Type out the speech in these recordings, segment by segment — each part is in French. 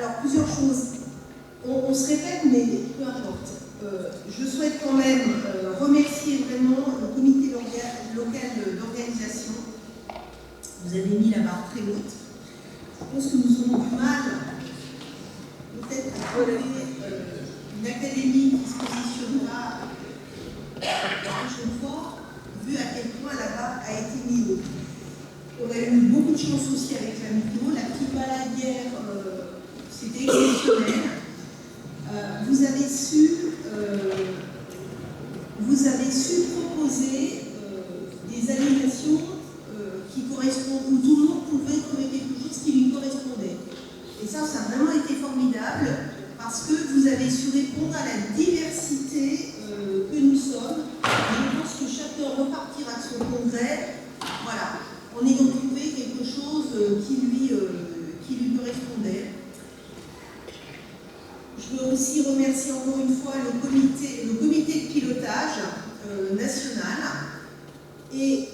Alors, plusieurs choses. On se répète, mais peu importe. Je souhaite quand même remercier vraiment le comité local d'organisation. Vous avez mis la barre très haute. Je pense que nous aurons du mal, peut-être, à trouver une académie qui se positionnera la prochaine fois, vu à quel point la barre a été mise haut. On a eu beaucoup de chance aussi avec la météo. La petite baladière, c'était exceptionnel. Vous avez su proposer des animations qui correspondent, où tout le monde pouvait trouver quelque chose qui lui correspondait. Et ça a vraiment été formidable parce que vous avez su répondre à la diversité que nous sommes. Je pense que chacun repartira de son congrès, voilà, en ayant trouvé quelque chose qui lui correspondait. Je veux aussi remercier encore une fois le comité de pilotage national. Et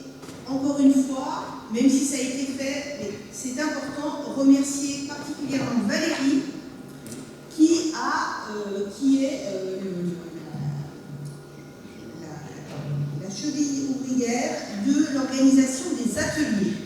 encore une fois, même si ça a été fait, c'est important, remercier particulièrement Valérie, qui est la cheville ouvrière de l'organisation des ateliers.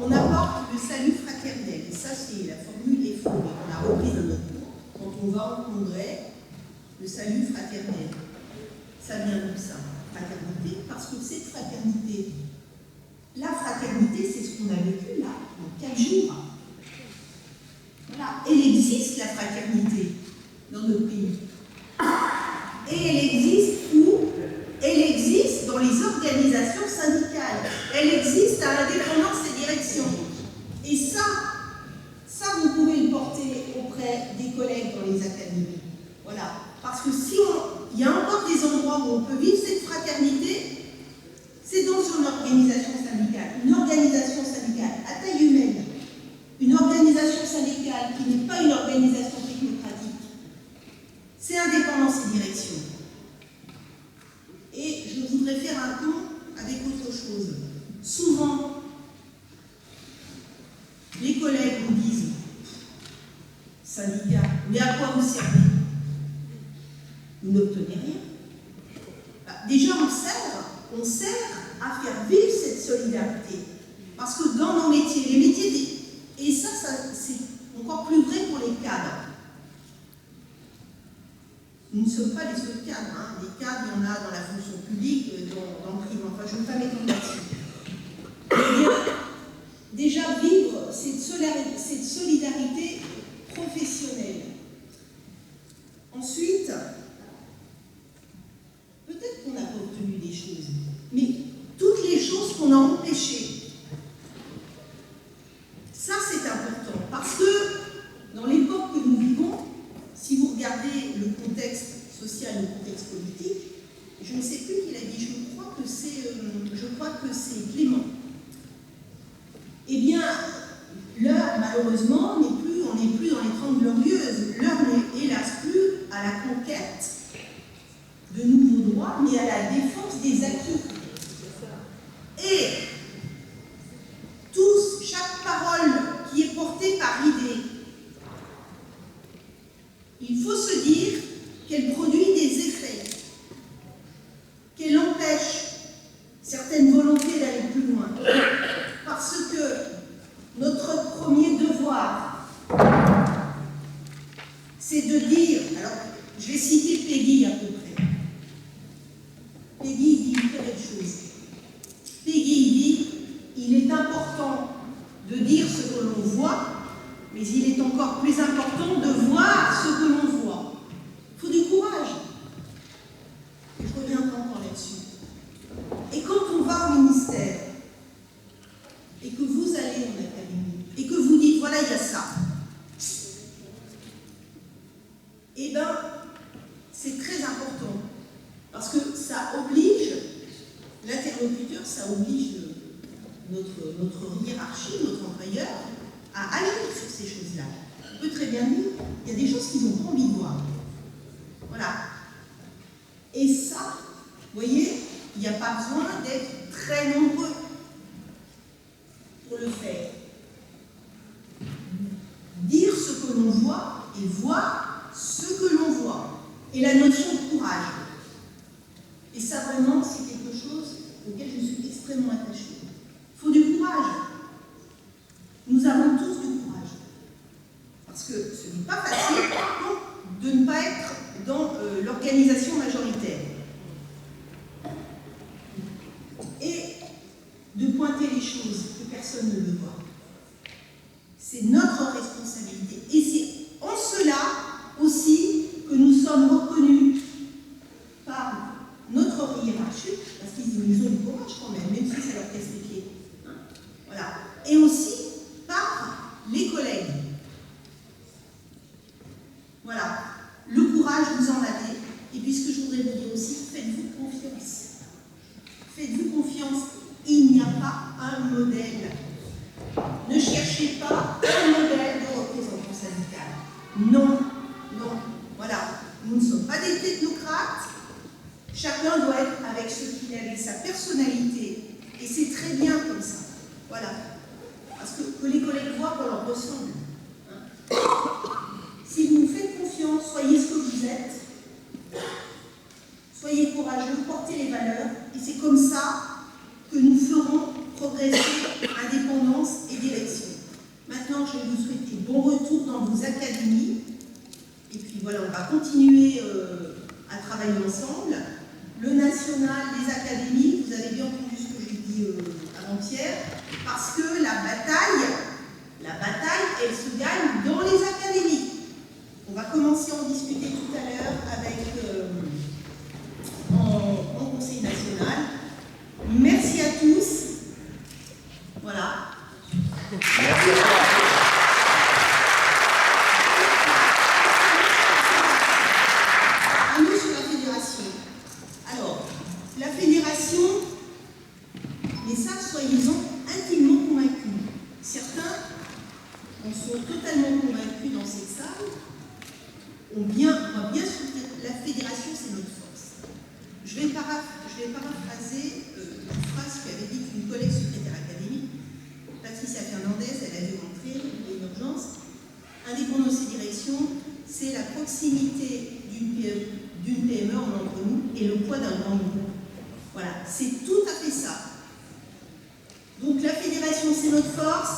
On apporte le salut fraternel. Et ça, voix au congrès le salut fraternel. Ça vient d'où ça? Fraternité, parce que cette fraternité, la fraternité, c'est ce qu'on a vécu là, en 4 jours. Voilà, elle existe la fraternité dans notre pays. Et elle existe où? Elle existe dans les organisations syndicales. Elle existe à l'indépendance des directions. Et ça, vous pouvez le porter auprès des collègues dans les académies. Voilà. Parce que si il y a encore des endroits où on peut vivre cette fraternité, c'est dans une organisation syndicale. Une organisation syndicale à taille humaine. Une organisation syndicale qui n'est pas une organisation technocratique. C'est indépendance et direction. Et je voudrais faire un pont avec autre chose. Souvent, les collègues nous disent « Syndicat, mais à quoi vous servez ?» Vous n'obtenez rien. Déjà, on sert à faire vivre cette solidarité. Parce que dans nos métiers, les métiers, et ça c'est encore plus vrai pour les cadres. Nous ne sommes pas les seuls cadres. Hein. Les cadres, il y en a dans la fonction publique, dans le privé. Enfin, je ne veux pas m'étendre là-dessus. Eh bien, déjà vivre cette solidarité professionnelle. Ensuite, peut-être qu'on n'a pas obtenu des choses, mais toutes les choses qu'on a empêchées, ça c'est important, parce que dans l'époque que nous vivons, si vous regardez le contexte social, le contexte politique, je ne sais plus qui l'a dit, je crois que c'est Clément. Eh bien, l'heure, malheureusement, on n'est plus dans les 30 glorieuses. L'heure n'est hélas plus à la conquête de nouveaux droits, mais à la défense des acquis. Et chaque parole qui est portée par idée, il faut se dire qu'elle produit des effets, qu'elle empêche certaines volontés d'aller plus loin. Parce que notre premier devoir, c'est de dire, alors je vais citer Peggy à peu près. Peggy dit une très belle chose. Peggy dit, il est important de dire ce que l'on voit, mais il est encore plus important de voir ce que l'on voit. Il faut du courage. Et je reviendrai encore là-dessus. Et quand on va au ministère, et que vous allez en académie, et que vous dites, voilà, il y a ça, eh bien, c'est très important. Parce que ça oblige l'interlocuteur, ça oblige notre hiérarchie, notre employeur, à agir sur ces choses-là. On peut très bien dire, il y a des choses qu'ils n'ont pas envie de voir. Voilà. Et ça, vous voyez, il n'y a pas besoin d'être très nombreux pour le faire. Dire ce que l'on voit et voir ce que l'on voit. Et la notion de courage. Et ça, vraiment, c'est quelque chose auquel je suis extrêmement attachée. Il faut du courage. Nous avons tous du courage. Parce que ce n'est pas facile, par contre, de ne pas être dans l'organisation majoritaire. Et de pointer les choses que personne ne veut voir. C'est notre responsabilité. Et c'est en cela aussi que nous sommes reconnus par notre hiérarchie, parce qu'ils nous ont du courage quand même si ça leur casse les pieds. Voilà. Et aussi par les collègues. Voilà. Le courage, vous en avez. Et puis ce que je voudrais vous dire aussi, faites-vous confiance. Faites-vous confiance. Il n'y a pas un modèle. Ne cherchez pas un modèle de représentant syndical. Non, non. Voilà. Nous ne sommes pas des technocrates. Chacun doit être avec ce qu'il est, avec sa personnalité. Et c'est très bien comme ça. Voilà. Parce que les collègues voient qu'on leur ressemble. Hein. Si vous nous faites confiance, soyez ce que vous êtes. Soyez courageux, portez les valeurs. Et c'est comme ça que nous ferons progresser indépendance et direction. Maintenant, je vais vous souhaiter bon retour dans vos académies. Et puis, puis voilà, on va continuer à travailler ensemble. Le national, les académies, vous avez bien entendu ce que j'ai dit avant-hier, parce que la bataille, elle se gagne dans les académies. On va commencer à en discuter tout à l'heure avec en Conseil national. Merci à tous. Voilà. Merci à toi. Un mot sur la fédération. Alors, la fédération, mais ça, soyez-en intimement convaincus. Certains en sont totalement convaincus dans cette salle. On va bien soutenir. La fédération, c'est notre force. Je vais paraphraser une phrase qu'avait dite une collègue secrétaire académique, Patricia Fernandez. Elle a dû rentrer, il y a une urgence. Indépendance et direction, c'est la proximité d'une PME entre nous et le poids d'un grand groupe. Voilà, c'est tout à fait ça. Donc la fédération, c'est notre force.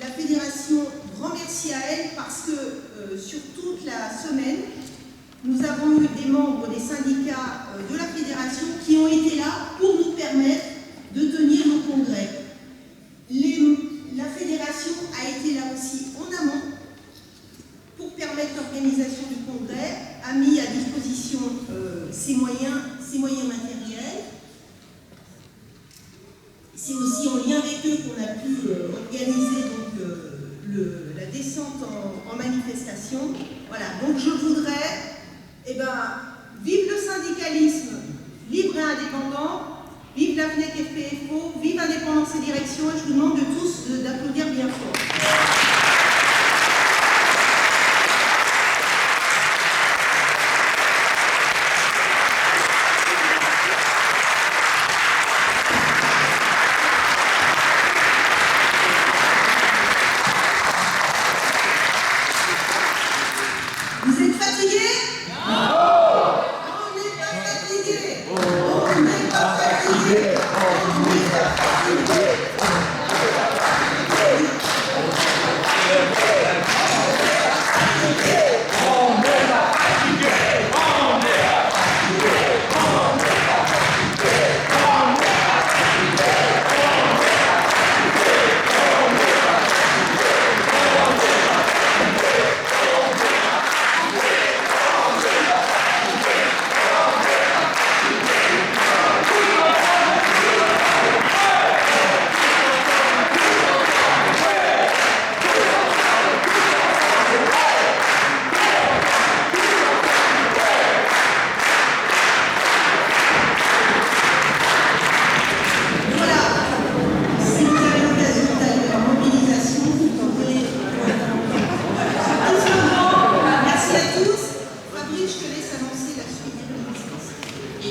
La fédération, grand merci à elle parce que sur toute la semaine, nous avons eu des membres des syndicats de la fédération qui ont été là pour nous permettre de tenir nos congrès. La fédération a été là aussi en amont pour permettre l'organisation du congrès, a mis à disposition ses moyens matériels. C'est aussi en lien avec eux qu'on a pu organiser donc, la descente en manifestation. Voilà, donc je voudrais, vive le syndicalisme libre et indépendant, vive la FNEC FPFO, vive Indépendance et Direction, et je vous demande de tous d'applaudir bien fort.